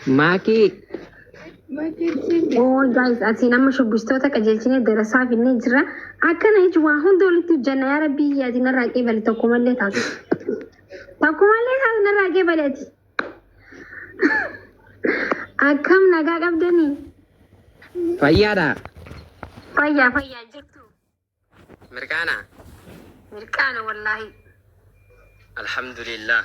Maakii Oh guys, asiin amma shubbistoota qajeelchine darasaa finnee jira. Akkana jechuun waa hunda walitti hojjanna yaa rabbii yaatiin irraa qeebale tokkumallee taatu. Tokkumallee taatu irraa qeebaleeti. Akkam nagaa qabdanii? fayyaadha. Fayyaa jirtu. Mirqaana. Mirqaana wallaahi. Alhamdulillah.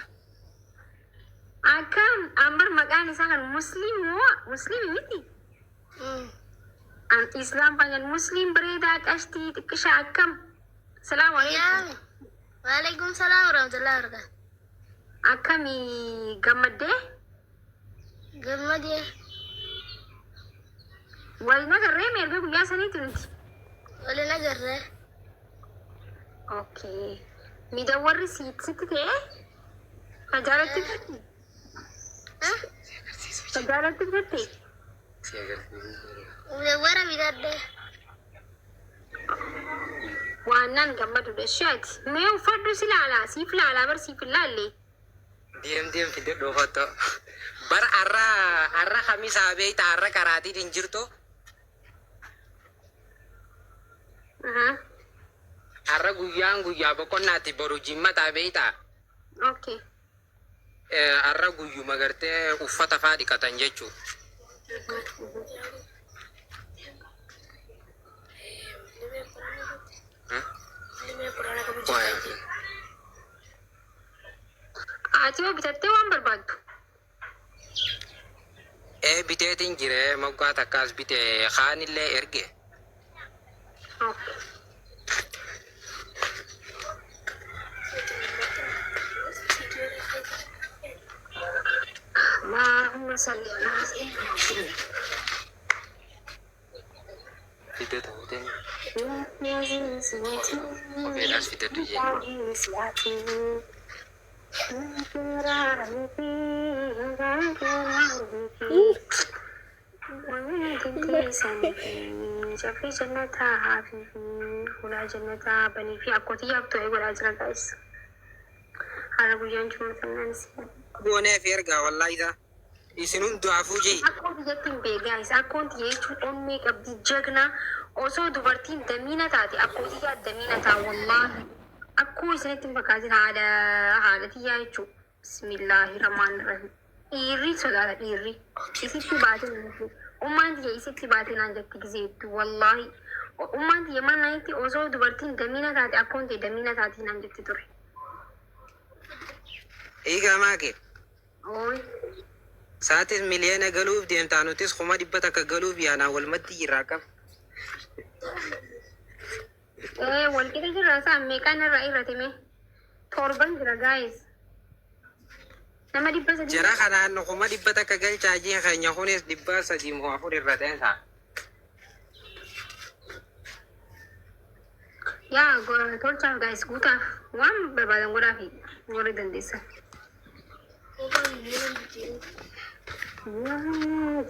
Akkam ambar maqaan isaa kan musliim moo musliimi miti? An Islam panggil muslim berita kasti kisah akam. Assalamualaikum. Waalaikumsalam warahmatullahi wabarakatuh. Akami gamade? Gamade. Walina garre mergo biasa ni tunti. Walina garre. Okay. Mida warri sitti te? Fajarati. Fajarati te. Udah wara bidadde. Waanan gammadu dashat. Mee ufaddu silala, siif lala bar siif lalle. Diam fide dhoofatu. Bar arra khamisa beeyta arra karaati din jirtu. Arra guyyaa boqonnaati boru jimmata beeyta. Okay. Arra guyyuma gartee uffata faa dhiqatan jechuu. Ati oo bitattee waan barbaaddu? Biteetiin jire moggaa takkaas bite kaanillee erge. Okay. Allahumma salli ala sayyidina Fide ta'uuteen. Muhammad. Kopheedhaas fide duyye. Jafri jannata hafifi hula jannata banii fi akkootii yaabtoo eegodhaa jira guys. Haala guyyaan jumatan si. Goonee fi ergaa wallaahi isin hundaafuu jee. Akkoon jettiin bee guys, akkoon jechuun onnee qabdi jagna osoo dubartiin damiina taate akkootii yaa damiina taa wallaahi. Akkoo isinitti fakkaatin haala tiyyaa jechuudha. Bismillahirrahmanirrahim. Dhiirri sodaata dhiirri. Isitti baatin ummaan tiyya isitti baatin aan jetti gizeettu wallaahi. Ummaan tiyya mannaatti osoo dubartiin damiina taate akkoon ta'e damiina taatiin aan jetti ture. Eegaa maake. Ooyi. Saatis miliyoona galuuf deemtaa nutis kuma dhibba takka galuuf yaanaan walumatti jirraa qaba. Walqixa jirraa isaa meeqaan irraa irratime? Torban jira guys. Nama dhibba sadii. Jara kanaan kuma dhibba takka galchaa jiin keenya kunis dhibba sadii moo afur irra ta'e isaa. Yaa tolchaa guys guutaaf waan barbaadan godhaafi warri dandeessan.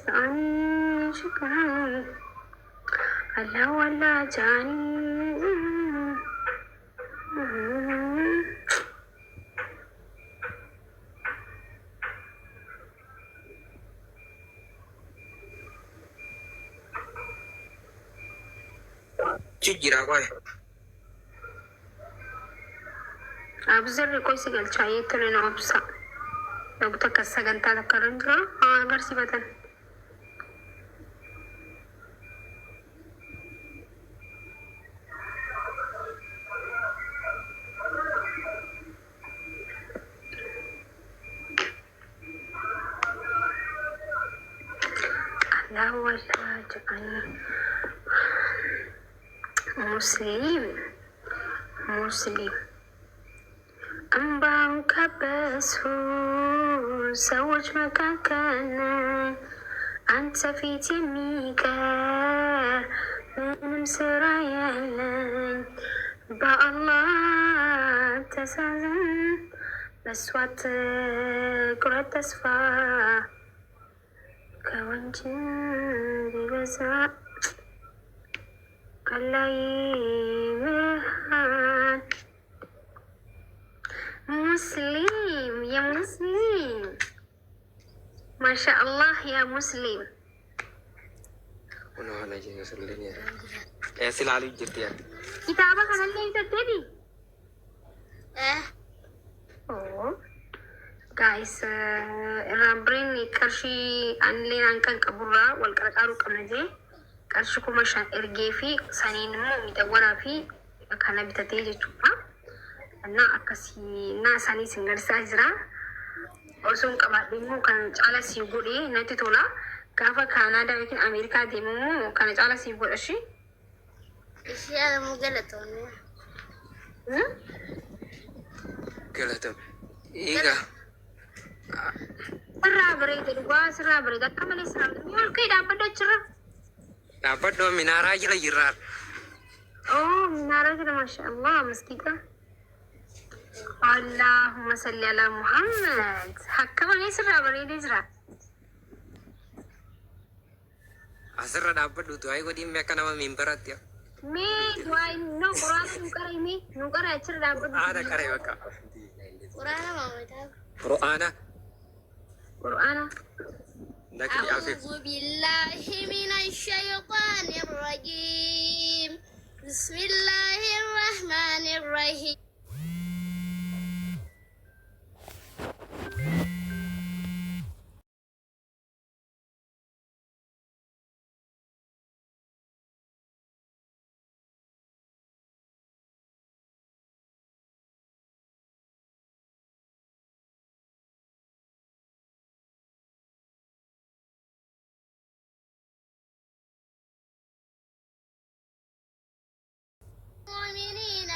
Jaani shukran. Allah wallah jaani. Jijjiiraa qoye. Abzirri qoy si galchaa yettole na obsa. Dokta akka sagantaa takka irra jira. Haa agarsiifatan. Allah wallah jaani. Muslim. Ambang kabasu سوج مكاننا أنت في تميك من سرايا بقى الله تسازن بس وات كرة تصفى كوانجن ببزا الله يمرحان مسلم يا مسلم ما شاء الله يا مسلم. ونحن جينا سلني يا سلالي جديا كتابك أنا اللي تدري. Oh, guys, Rambrin karshi anleen ankan qaburraa wal qarqaaruu qabna jee qarshi 5,000 ergee fi saniin immoo miidhagwanaa fi kana bitatee jechuudha. Annaa akkasii naa sanii singarsaa jira. Osoo hin qabaadhe immoo kan caala sii godhee natti tola. Gaafa Kaanaadaa yookiin Ameerikaa deemu immoo kana caala sii godha shi. Ishee mu galatoonni. Galatam Iga Sirraa bareeda dhugaa sirraa bareeda akka malee sirraa bareeda. Yoo olka'ii dhaabbadda jira. Dhaabbadhoo minaaraa jala jirraa. Oh, minaaraa jira maashaallah maskiita. Allahumma salli ala Muhammad. Akka malee sirraa bareedee jira. Asirra dhaabbadhu tu'aa godhiin akka nama minbaratti. Mee du'aa no quraana nu qaraa mee nu qaraa achirra dhaabbadhu. Haadha qaree bakka. Quraana maamudhaa. Qur'aana. Qur'aana. Nakli afif. أعوذ بالله من الشيطان الرجيم. بسم الله الرحمن الرحيم. المؤمنين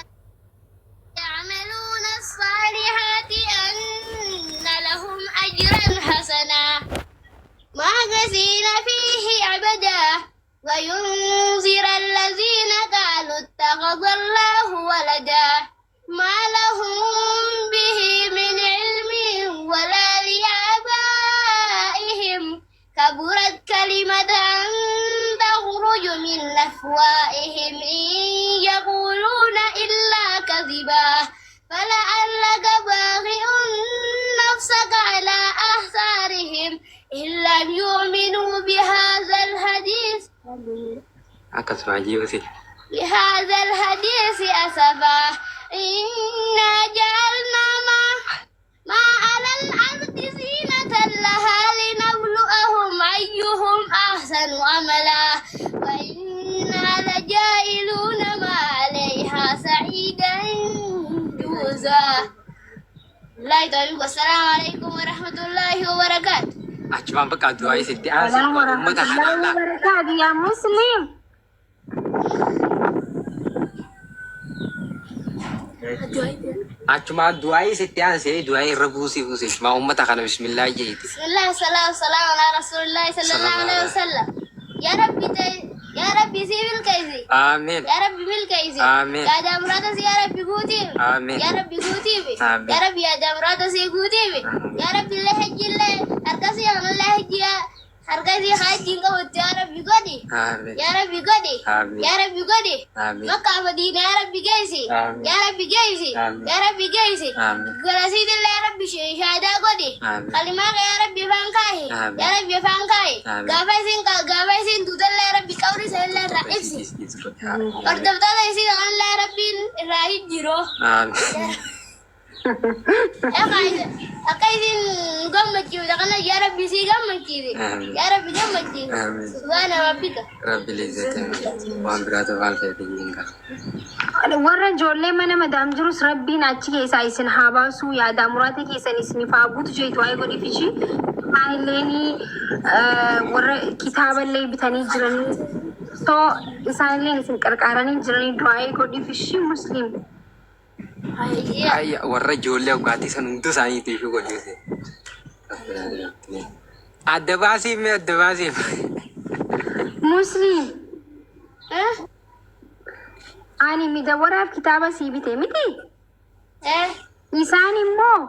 يعملون الصالحات أن لهم أجرا حسنا ماكثين فيه أبدا وينذر الذين قالوا اتخذ الله ولدا ما لهم به من علم ولا لآبائهم كبرت كلمة تخرج من أفواههم إن يقولون إلا كذبا فلعلك باغع نفسك على آثارهم إن لم يؤمنوا بهذا الحديث بهذا الحديث أسفا إنا جعلنا ما على الأرض زينة لها لنبلوهم أيهم أحسن عملا وإنا لجائلون ما عليها سعيدا جوزا. لا يدعوك. السلام عليكم ورحمة الله وبركاته. Acuman bakka du'aa isitti Assalamu warahmatullahi wabarakatuh ya muslim. Acuma du'aa isitti aansee du'aa irra buusii ma ummata kana bismillah jeeti. بسم الله والصلاة والسلام على رسول الله صلى الله عليه وسلم. يا ربي سيب الكيزي. آمين. يا ربي بالكيزي. آمين. يا دامرات يا ربي قوتي. آمين. يا ربي قوتي بي. آمين. يا ربي يا دامرات سي قوتي بي. يا ربي الله هجي الله أركسي الله هجي أركسي هجي قوت يا ربي قدي. آمين. يا ربي قدي. آمين. يا ربي قدي. آمين. مكة مدينة يا ربي قيسي. آمين. يا ربي قيسي. آمين. يا ربي قيسي. آمين. قرسيد الله يا ربي شهادة قدي. آمين. كلمة يا ربي فانكاي. آمين. يا ربي فانكاي. آمين. قافيسين تدل يا ربي قولي سهل الرئيسي. قردبتا يسيد الله يا ربي الرأي جيرو. آمين. أكايدين قمت جيو دقنا يا ربي سي قمت جيو. آمين. يا ربي قمت جيو. آمين. سبحان ربك. Rabbi lizzati waan biraatu waan fedhiin qaba. Warra ijoollee mana madaam jirus rabbiin achi keessaa isin haa baasu yaada muraata keessan isiniif haa guutu jeetu waa'ee godhifishi. Isaanillee warra kitaaballee bitanii jiranii soo isaanillee isin qarqaaranii jiranii du'aa'ee godhifishi muslim. Ayya warra ijoollee dhugaatii san hunduu isaaniitiif godhise. Adda baasiif mee adda baasiif. Muslim. Ani midawaraaf kitaaba sii bite miti. Isaan immoo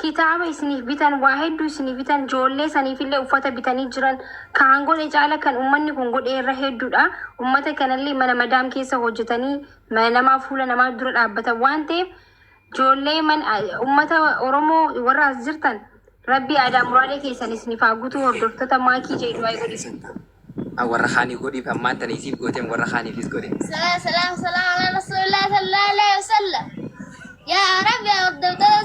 kitaaba isiniif bitan waa hedduu isiniif bitan ijoollee saniifillee uffata bitanii jiran kaan godhe caala kan uummanni kun godhe irra hedduudha. Uummata kanallee mana madaam keessa hojjetanii mana namaa fuula namaa dura dhaabbatan waan ta'eef ijoollee uummata Oromoo warra as jirtan ربي أدم رالك يسنسني فاقوتو وردفتو ماكي جيدو أي قولي warra khani godhi famman tan isif goten warra khani fis godhe سلام سلام سلام على رسول الله صلى الله عليه وسلم يا رب يا الدكتور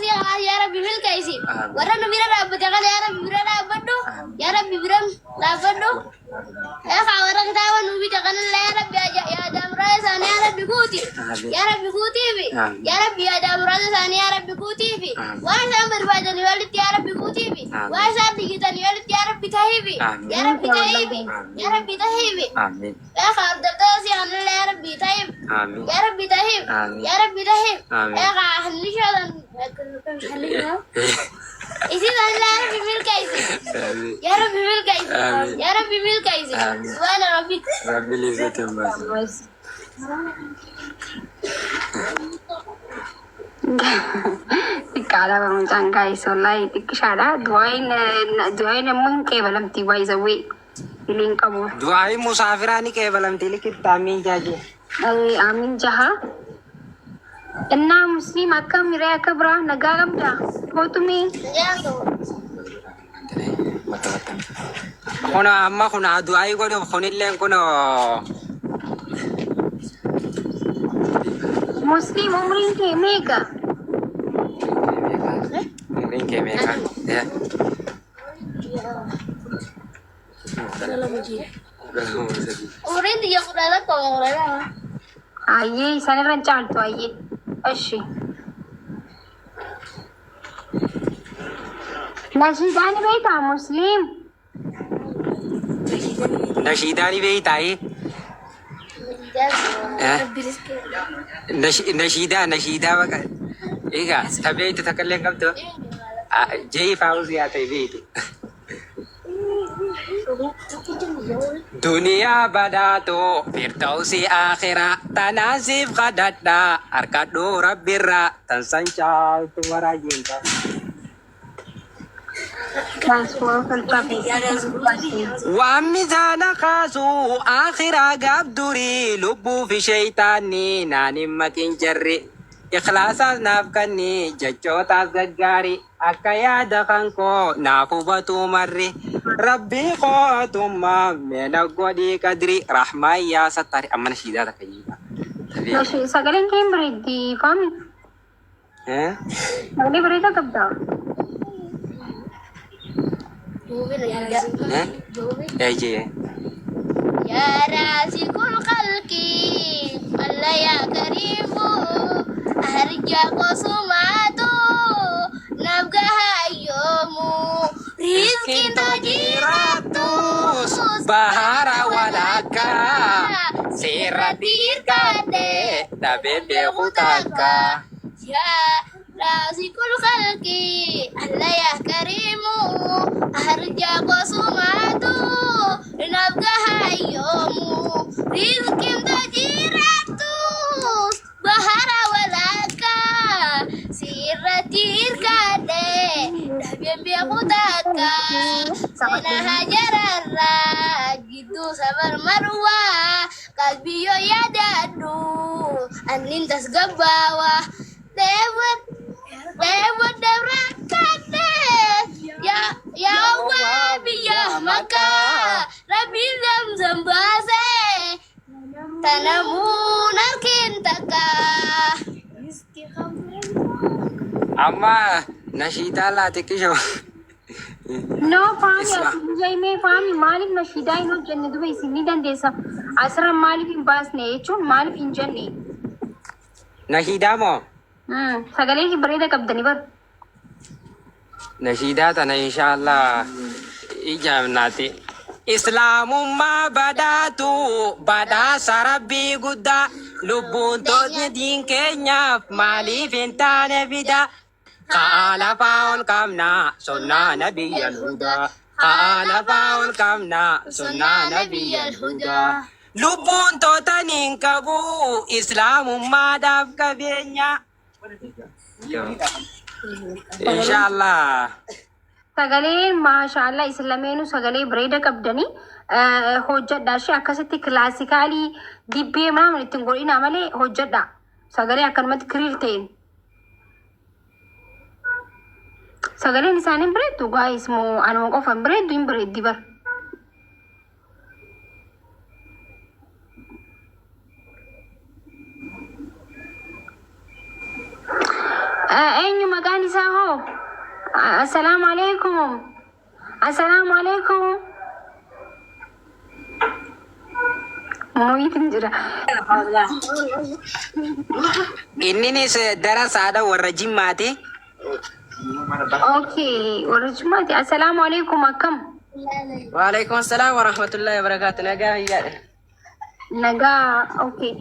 يا رب ملك يسير ورنا ميرا رب جعل يا رب ميرا رب بدو يا رب برم رب بدو يا خاورا كتاوا نوبي جعل يا رب يا دام راس أنا يا رب بكوتي يا رب بكوتي في يا رب يا دام راس أنا يا رب بكوتي في وأنا بربادني والد يا رب بكوتي في وأنا دقيقتني والد يا رب تهيبي يا رب تهيبي يا رب تهيبي amin يا خاور الدكتور يا رب تهيب amin يا رب تهيب يا رب تهيب آمين. يا خاحلي شغل إذا الله يا رب ملك يسير يا رب ملك يسير آمين. يا رب ملك يسير آمين. سبحان ربك rabbil izzati amma Tikala bang guys, wallahi tikshada duain mun ke balam ti wai zawi iling kamu. du'ai musafirani ke balamti likit tamin jaje Ay amin jaha. Inna muslim akka mira kabra nagagam da. Ho tumi kono amma kono du'ai godho konillen kono muslim umrin ke mega. ring ke meka ya Urin dia kurang kau orang Aye sana rancal tu aye. Ashi. Nashidani beta muslim. nashidani beitai nashida baka ega tabeita takallen kamto jei fauzi ya tabeita dunia badato firdausi akhira tanasif qadadda arkadu rabbirra tansancha tumarajinta Transfer filter. ومثال خاسو آخر قبدري لبو في شيطاني ناني مكين جري إخلاصا نافكني ججوتا زجاري أكايا دخانكو نافوبتو مري ربي قوتم من القودي كدري رحمة يا ستاري أما نشيدا تكيبا Nashi sagaling kayo ready kami. ها Sagaling ready kabda. ها ايجي يا راسك الخلق الله يا كريم أرجع قسماتو نبقى يوم رزق Ratus bahara walaka siradir kade tabebe hutaka يا رازق الخلق الله يا كريم أرجع قسماتو نبقى يوم رزق تجيراتوس بحر ولكا سيرتير كده دبيب بيخدكا سنا هجر الراجد سبر مروة قلبي يا دادو أنين تسقباوة Dewet devrakane ya wabi ya maka Rabbi zamzam base tanamun alkintaka amma nashida la tekisho No fami Isla. jai me fami malik nashida ino janne dubai sini dan desa asra malik in bas ne chun malik in janne. nashida mo Sagaling ki bereda kabda ni bar. nashida tana inshallah ijam nati Islamumma badatu bada sarabi gudda lubun todnya din kenya mali fintane vida Kaala paul kamna sunna nabiyal huda Kaala paul kamna sunna nabiyal huda Lubun to taning kabu Islamumma dab kabenya Inshallah Sagaleen maashaallah islameenu sagalee bareeda qabdanii hojjedha ishee akkasitti kilaasikaalii dibbee maama ittiin godhina malee hojjedha sagalee akkanumatti kiriir ta'een Sagaleen isaanii bareeddu guys moo anuma qofa bareeddu hin bareeddi bar. Eenyu maqaan isaa hoo? Assalaamu alaikum. Assalaamu alaikum. Mo'iitiin jira. Inninis darasaadha warra Jimmaati. Okay, warra Jimmaati. Assalaamu alaikum akkam? Waalaikum assalam warahmatullahi wabarakatuh. Nagaa hiyyaadha. Nagaa, okay.